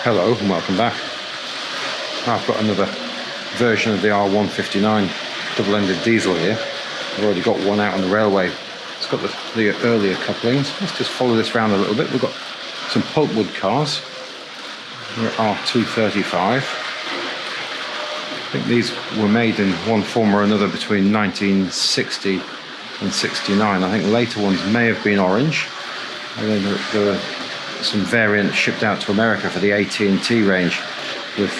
Hello and welcome back. I've got another version of the R.159 Double Ended Diesel here. I've already got one out on the railway. It's got the earlier couplings. Let's just follow this around a little bit. We've got some pulpwood cars. They're R.235. I think these were made in one form or another between 1960 and 69. I think later ones may have been orange. And then there were some variants shipped out to America for the AT&T range with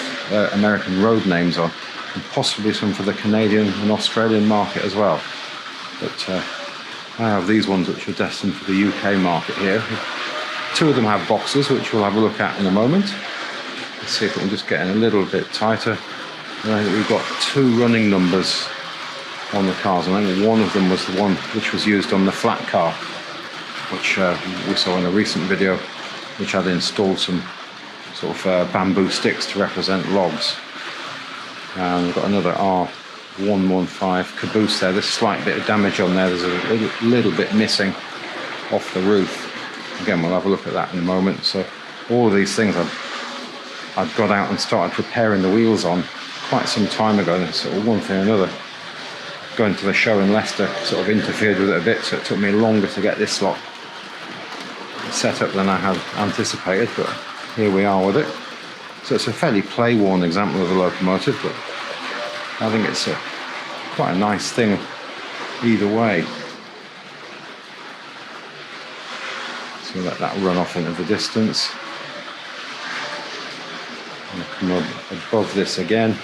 American road names on, and possibly some for the Canadian and Australian market as well. But I have these ones which are destined for the UK market here. Two of them have boxes, which we'll have a look at in a moment. Let's see if we can just get in a little bit tighter. And I think we've got two running numbers on the cars, and I think one of them was the one which was used on the flat car, which we saw in a recent video, which had installed some sort of bamboo sticks to represent logs. And we've got another R.115 caboose there. There's a slight bit of damage on there. There's a little bit missing off the roof. Again, we'll have a look at that in a moment. So all of these things I've got out and started preparing the wheels on quite some time ago. And sort of one thing or another, going to the show in Leicester sort of interfered with it a bit, so it took me longer to get this lot set up than I had anticipated, but here we are with it. So it's a fairly play-worn example of the locomotive, but I think it's quite a nice thing either way. So let that run off into the distance. We'll come up above this again.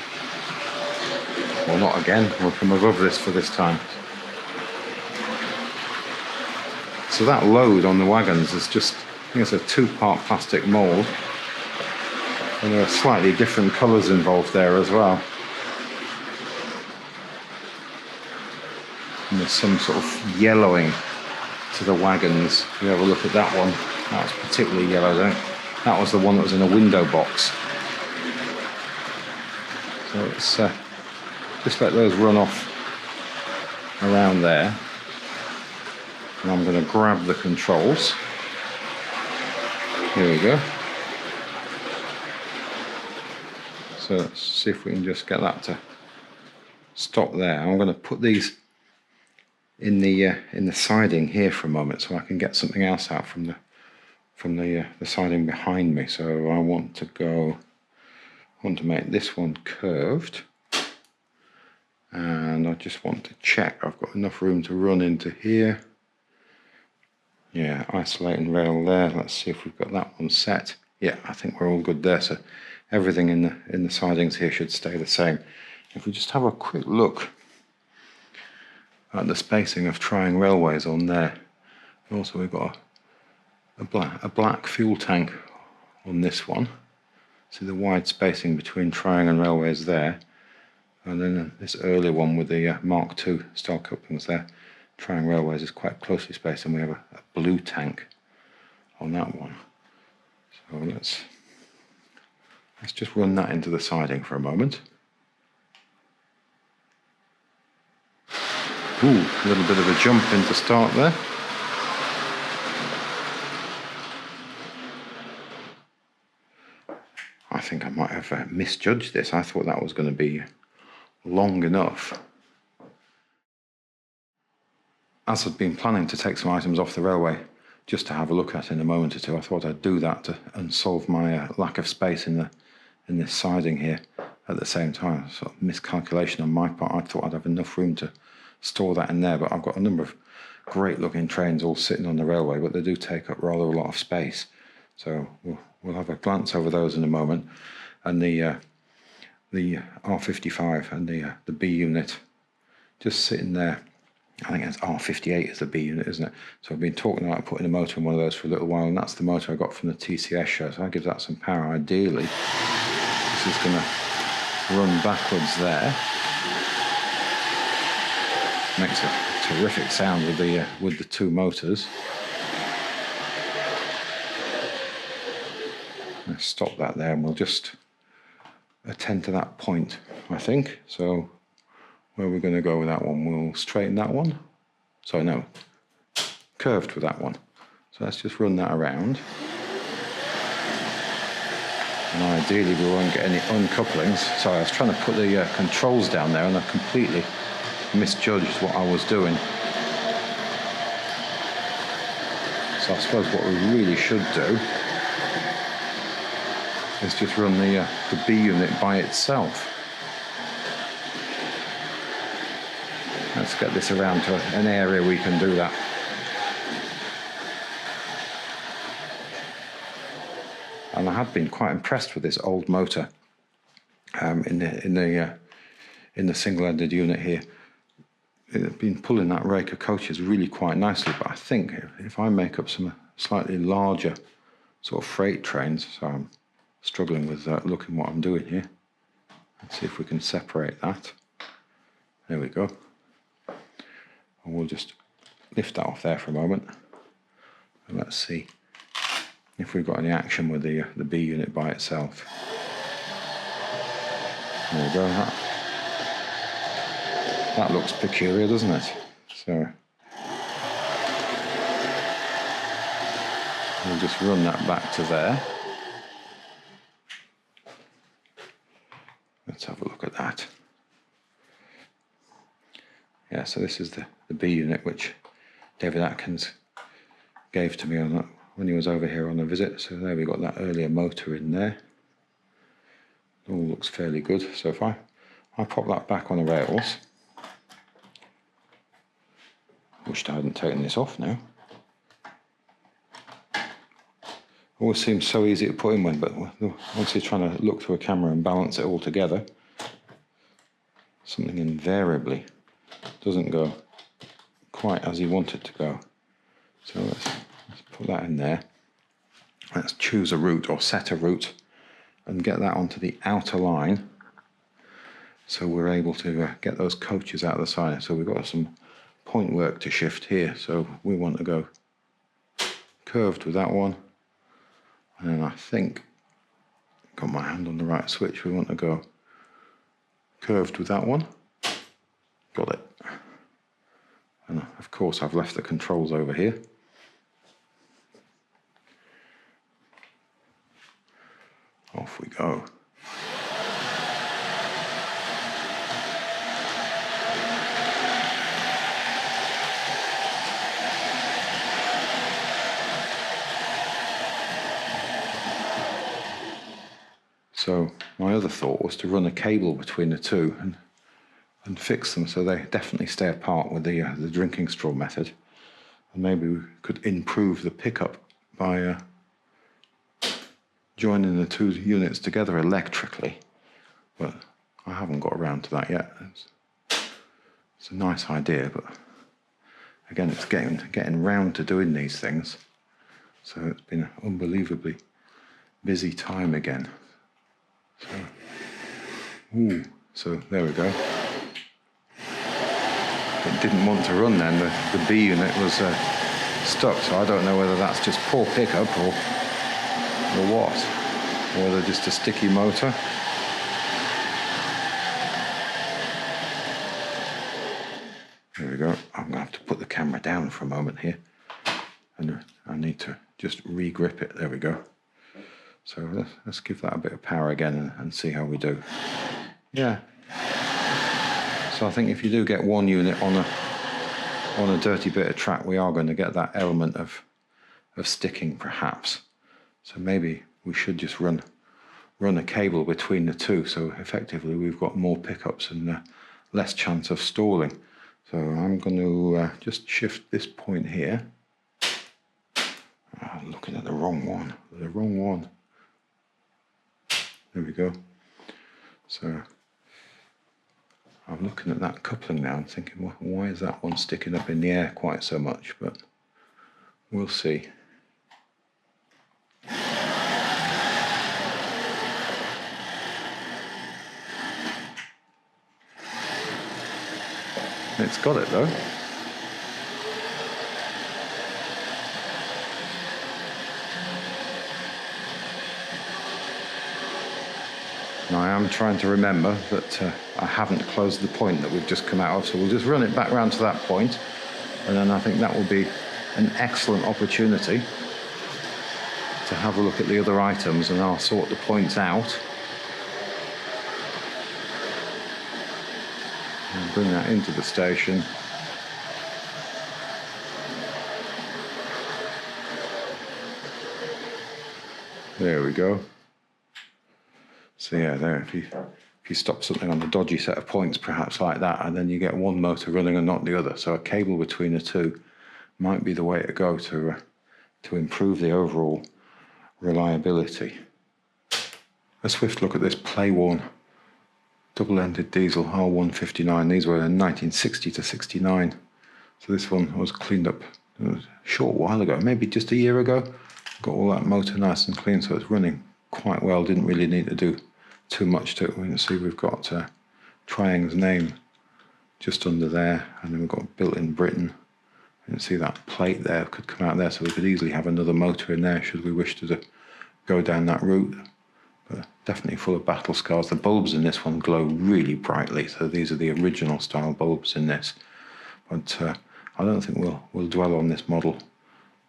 Well, not again, we'll come above this for this time. So that load on the wagons is just, I think it's a two-part plastic mould, and there are slightly different colours involved there as well. And there's some sort of yellowing to the wagons. If you have a look at that one, that was particularly yellow there. That was the one that was in a window box. So it's just let those run off around there. And I'm going to grab the controls. Here we go. So let's see if we can just get that to stop there. I'm going to put these in the siding here for a moment, so I can get something else out from the siding behind me. So I want to make this one curved, and I just want to check I've got enough room to run into here. Yeah, isolating rail there. Let's see if we've got that one set. Yeah, I think we're all good there. So everything in the sidings here should stay the same. If we just have a quick look at the spacing of trying railways on there. Also, we've got a black fuel tank on this one. See the wide spacing between trying and railways there. And then this earlier one with the Mark II style couplings there. Trying railways is quite closely spaced, and we have a blue tank on that one. So let's just run that into the siding for a moment. Ooh, a little bit of a jump in to start there. I think I might have misjudged this. I thought that was going to be long enough. As I'd been planning to take some items off the railway just to have a look at in a moment or two, I thought I'd do that and solve my lack of space in this siding here at the same time. Sort of miscalculation on my part. I thought I'd have enough room to store that in there, but I've got a number of great looking trains all sitting on the railway, but they do take up rather a lot of space. So we'll have a glance over those in a moment. And the R.55 and the B unit just sitting there. I think that's R.58 is the B unit, isn't it? So I've been talking about putting a motor in one of those for a little while, and that's the motor I got from the TCS show. So that gives that some power. Ideally, this is going to run backwards there. Makes a terrific sound with the two motors. Let's stop that there, and we'll just attend to that point, I think. So where we're going to go with that one, we'll straighten that one. Sorry, no, curved with that one. So let's just run that around. And ideally we won't get any uncouplings. Sorry, I was trying to put the controls down there and I completely misjudged what I was doing. So I suppose what we really should do is just run the B unit by itself. Let's get this around to an area we can do that. And I have been quite impressed with this old motor in the single-ended unit here. It's been pulling that rake of coaches really quite nicely, but I think if I make up some slightly larger sort of freight trains, so I'm struggling with looking what I'm doing here. Let's see if we can separate that. There we go. And we'll just lift that off there for a moment. And let's see if we've got any action with the B unit by itself. There we go. That looks peculiar, doesn't it? So we'll just run that back to there. Let's have a look at that. Yeah, so this is the B unit which David Atkins gave to me on that when he was over here on a visit. So there we got that earlier motor in there. All looks fairly good. So if I pop that back on the rails, wished I hadn't taken this off now. Always seems so easy to put in one, but once you're trying to look through a camera and balance it all together, something invariably doesn't go quite as you want it to go. So let's put that in there. Let's choose a route or set a route and get that onto the outer line, so we're able to get those coaches out of the side. So we've got some point work to shift here, so we want to go curved with that one, and then I think got my hand on the right switch, we want to go curved with that one. Got it. And of course I've left the controls over here. Off we go. So my other thought was to run a cable between the two and fix them so they definitely stay apart with the drinking straw method. And maybe we could improve the pickup by joining the two units together electrically, but I haven't got around to that yet. It's a nice idea, but again, it's getting round to doing these things. So it's been an unbelievably busy time again. So there we go. It didn't want to run then. The B unit was stuck, so I don't know whether that's just poor pickup or what, or whether just a sticky motor. There we go. I'm going to have to put the camera down for a moment here, and I need to just re-grip it. There we go. So let's give that a bit of power again and see how we do. Yeah. So I think if you do get one unit on a dirty bit of track, we are going to get that element of sticking perhaps. So maybe we should just run a cable between the two, so effectively we've got more pickups and less chance of stalling. So I'm going to just shift this point here. I'm looking at the wrong one. There we go. So I'm looking at that coupling now and thinking, well, why is that one sticking up in the air quite so much? But we'll see. It's got it though. Now I am trying to remember that I haven't closed the point that we've just come out of, so we'll just run it back round to that point, and then I think that will be an excellent opportunity to have a look at the other items, and I'll sort the points out and bring that into the station. There we go. So yeah, there, if you stop something on a dodgy set of points, perhaps like that, and then you get one motor running and not the other. So a cable between the two might be the way to go to improve the overall reliability. A swift look at this play-worn double-ended diesel R.159. These were in 1960 to 69. So this one was cleaned up a short while ago, maybe just a year ago. Got all that motor nice and clean, so it's running quite well. Didn't really need to do too much to it. We can see we've got Triang's name just under there, and then we've got built in Britain. You can see that plate there could come out there, so we could easily have another motor in there should we wish to go down that route. But definitely full of battle scars. The bulbs in this one glow really brightly, so these are the original style bulbs in this. But I don't think we'll dwell on this model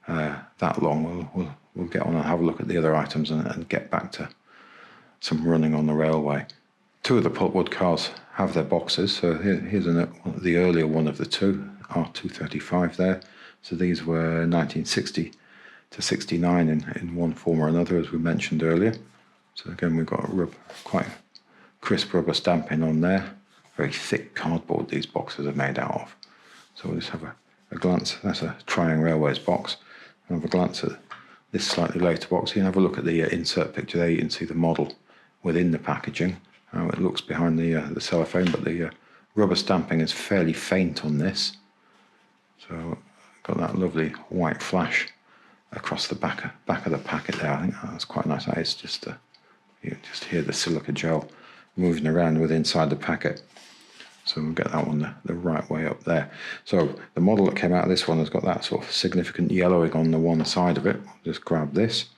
that long. We'll get on and have a look at the other items and get back to some running on the railway. Two of the Pulpwood cars have their boxes, so here's the earlier one of the two, R.235 there. So these were 1960 to 69 in one form or another, as we mentioned earlier. So again, we've got quite crisp rubber stamping on there. Very thick cardboard these boxes are made out of. So we'll just have a glance. That's a Triang Railways box. Have a glance at this slightly later box. You can have a look at the insert picture there. You can see the model within the packaging, how it looks behind the cellophane, but the rubber stamping is fairly faint on this. So got that lovely white flash across the back of the packet there. I think that's quite nice. That is just you can just hear the silica gel moving around with inside the packet. So we'll get that one the right way up there. So the model that came out of this one has got that sort of significant yellowing on the one side of it. I'll just grab this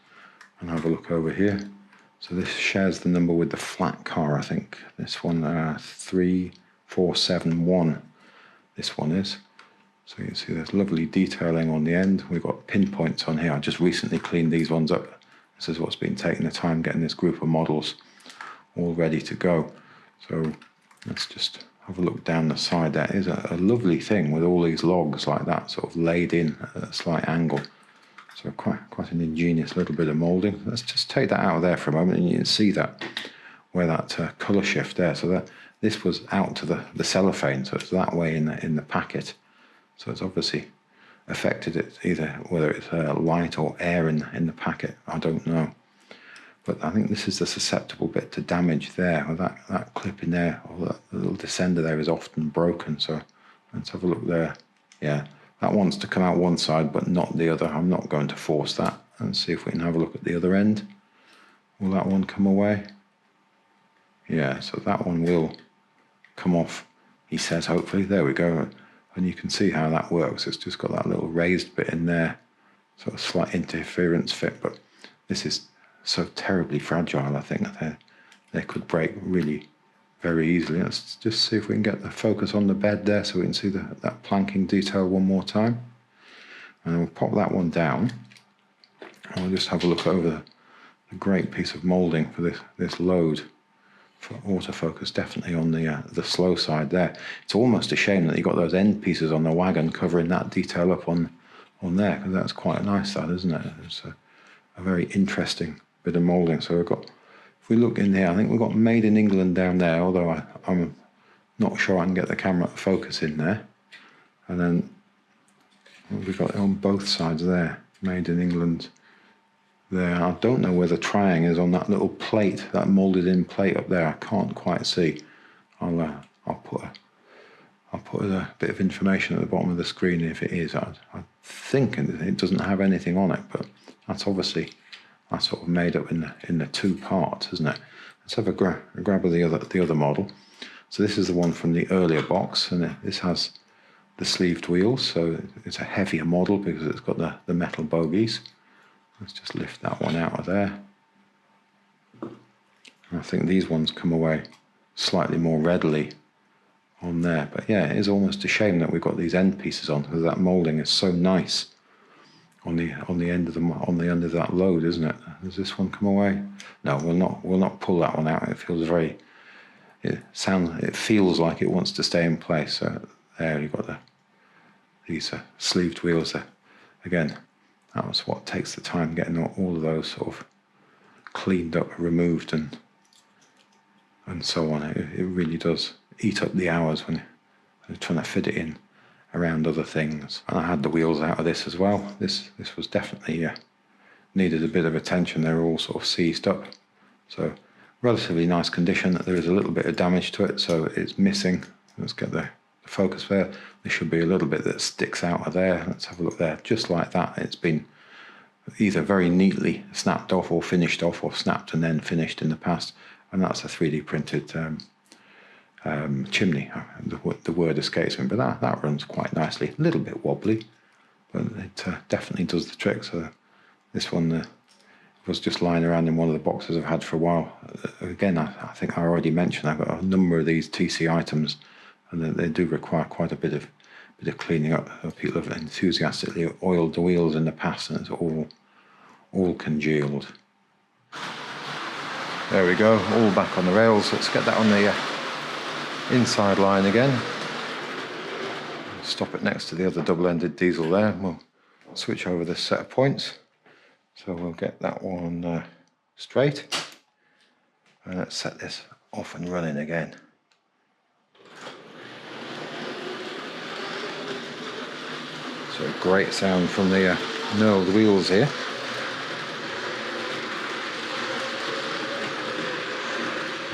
and have a look over here. So this shares the number with the flat car, I think. This one, 3471, this one is. So you can see there's lovely detailing on the end. We've got pinpoints on here. I just recently cleaned these ones up. This is what's been taking the time getting this group of models all ready to go. So let's just have a look down the side. That is a lovely thing with all these logs like that, sort of laid in at a slight angle. So quite an ingenious little bit of moulding. Let's just take that out of there for a moment, and you can see that where that colour shift there. So that this was out to the cellophane, so it's that way in the packet. So it's obviously affected it, either whether it's light or air in the packet. I don't know. But I think this is the susceptible bit to damage there. Or that clip in there, or that little descender there is often broken. So let's have a look there. Yeah, that wants to come out one side, but not the other. I'm not going to force that. And see if we can have a look at the other end. Will that one come away? Yeah, so that one will come off, he says, hopefully. There we go. And you can see how that works. It's just got that little raised bit in there. Sort of slight interference fit, but this is so terribly fragile. I think they could break really very easily. Let's just see if we can get the focus on the bed there so we can see that planking detail one more time. And we'll pop that one down. And we'll just have a look over the great piece of moulding for this load. For autofocus, definitely on the slow side there. It's almost a shame that you got those end pieces on the wagon covering that detail up on there, because that's quite nice, that, isn't it? It's a very interesting bit of moulding. So we've got, if we look in here, I think we've got Made in England down there, although I'm not sure I can get the camera to focus in there. And then we've got it on both sides there, Made in England there. I don't know where the Triang is on that little plate, that moulded in plate up there. I can't quite see. I'll put a bit of information at the bottom of the screen if it is. I think it doesn't have anything on it, but that's obviously that's sort of made up in the two parts, isn't it? Let's have a grab of the other model. So this is the one from the earlier box, and this has the sleeved wheels, so it's a heavier model because it's got the metal bogies. Let's just lift that one out of there. And I think these ones come away slightly more readily on there. But yeah, it is almost a shame that we've got these end pieces on, because that moulding is so nice on the end of that load, isn't it? Does this one come away? No, we'll not pull that one out. It feels like it wants to stay in place. So there you've got these sleeved wheels there. Again, that was what takes the time, getting all of those sort of cleaned up, removed, and so on. It really does eat up the hours when you're trying to fit it in around other things. And I had the wheels out of this as well. This was definitely needed a bit of attention. They were all sort of seized up. So relatively nice condition. There is a little bit of damage to it, so it's missing. Let's get the focus there. There should be a little bit that sticks out of there. Let's have a look there. Just like that, it's been either very neatly snapped off or finished off, or snapped and then finished in the past. And that's a 3D printed chimney. The word escapes me, but that runs quite nicely. A little bit wobbly, but it definitely does the trick. So this one was just lying around in one of the boxes I've had for a while. Again, I think I already mentioned I've got a number of these TC items, and they do require quite a bit of cleaning up. People have enthusiastically oiled the wheels in the past, and it's all congealed. There we go, all back on the rails. Let's get that on the inside line again. Stop it next to the other double-ended diesel there. We'll switch over this set of points. So we'll get that one straight. And let's set this off and running again. So great sound from the knurled wheels here.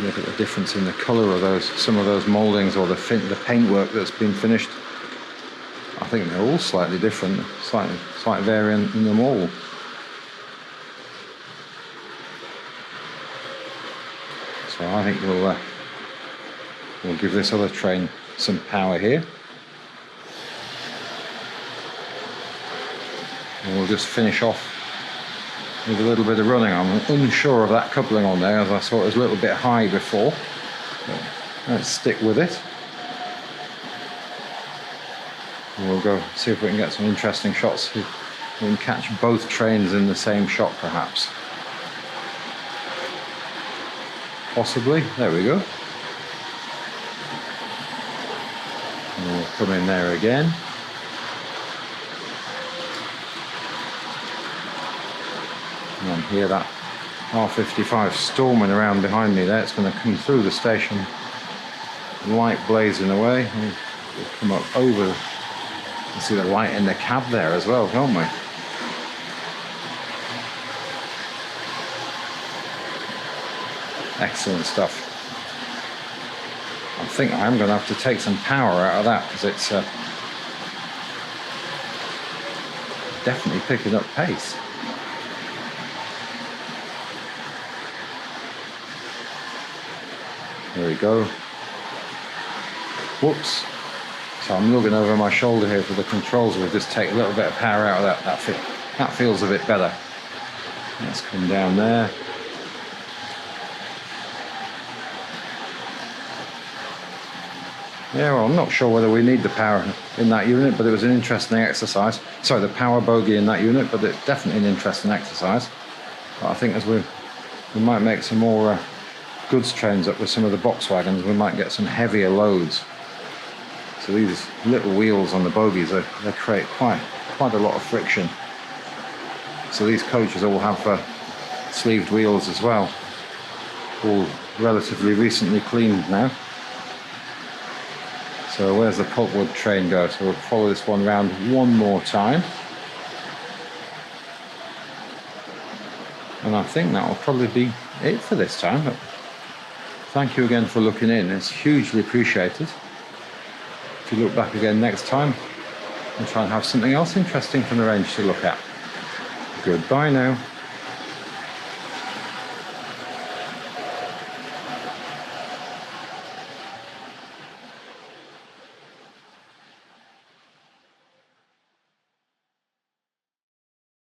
Look at the difference in the colour of some of those mouldings, or the paintwork that's been finished. I think they're all slightly different, slight variant in them all. So I think we'll give this other train some power here. And we'll just finish off with a little bit of running. I'm unsure of that coupling on there, as I saw it was a little bit high before. But let's stick with it. And we'll go see if we can get some interesting shots. We can catch both trains in the same shot, perhaps. Possibly. There we go. And we'll come in there again. And hear that R.55 storming around behind me there. It's going to come through the station, light blazing away. We'll come up over. You see the light in the cab there as well, can't we? Excellent stuff. I think I'm going to have to take some power out of that, because it's definitely picking up pace. There we go. Whoops. So I'm looking over my shoulder here for the controls. We'll just take a little bit of power out of that. That feels a bit better. Let's come down there. Yeah, well, I'm not sure whether we need the power in that unit, but it was an interesting exercise. Sorry, the power bogey in that unit, but it's definitely an interesting exercise. But I think as we might make some more goods trains up with some of the box wagons, we might get some heavier loads. So these little wheels on the bogies, they create quite a lot of friction. So these coaches all have sleeved wheels as well, all relatively recently cleaned now. So where's the pulpwood train go? So we'll follow this one round one more time. And I think that will probably be it for this time. But thank you again for looking in. It's hugely appreciated. If you look back again next time, we'll try and have something else interesting from the range to look at. Goodbye now.